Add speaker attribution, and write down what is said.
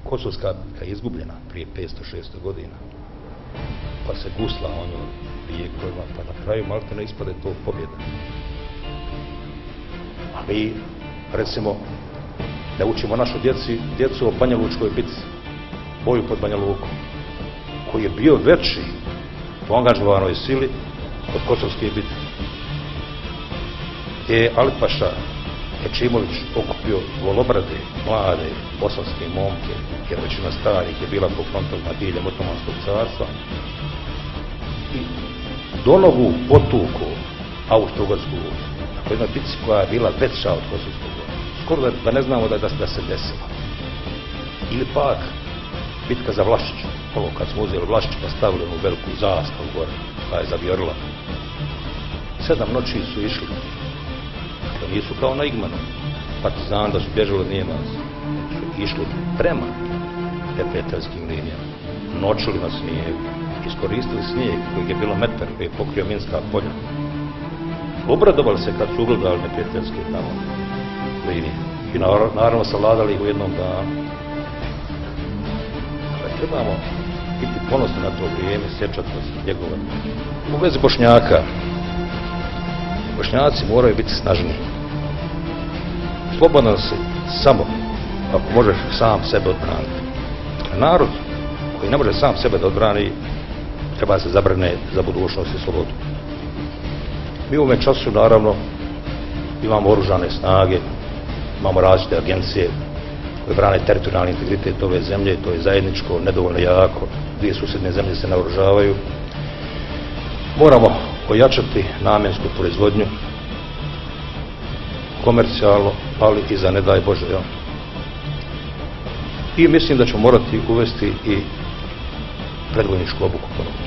Speaker 1: Kosovska bitka je izgubljena prije 500-600 godina. Pa se gusla ono vijekovima, pa na kraju malte ne ispade to pobjeda. A mi, recimo, da učimo našu djecu o Banjalučkoj bitci, boju pod Banja Lukom, koji je bio veći u angažovanoj sili od Kosovske bitke. Je Alipaša Hečimović okupio golobrade, mlade, bosanske momke, jer većina starih je bila po frontovima diljem Otomanskog carstva, i Donovu potuku Austro-Ugarsku vojsku, na jednoj bitci koja je bila veća od Kosovskog vojska. Skoro da ne znamo da se desila. Ili pak bitka za Vlaščić, ovo kad smo uzeli Vlaščić pa stavili onu veliku zastavu gore, koja je zavijorila. 7 noći su išli. Dakle, nisu kao na Igmanu, partizani da su bježali od Nijemaca. Su išli prema neprijateljskim linijama. Noćili na snijegu. Iskoristili snijeg koji je bilo metar, koji je pokrio minska polja. Obradovali se kad su ugledali neprijateljske tamo linije. I naravno savladali ih u jednom danu. Dakle, trebamo biti ponosni na to vrijeme, sjećati se njegove. U vezi Bošnjaka, Bošnjaci moraju biti snažniji. Slobodan si samo ako možeš sam sebe odbraniti. Narod koji ne može sam sebe da odbrani, treba se zabrane za budućnost i slobodu. Mi u ovome času, naravno, imamo oružane snage, imamo različite agencije koje brane teritorijalni integritet ove zemlje, to je zajedničko, nedovoljno jako, dvije susjedne zemlje se naoružavaju. Moramo ojačati namjensku proizvodnju, komercijalno, ali i za ne daj Bože. Ja. I mislim da ćemo morati uvesti i predvojničku obuku ponovno.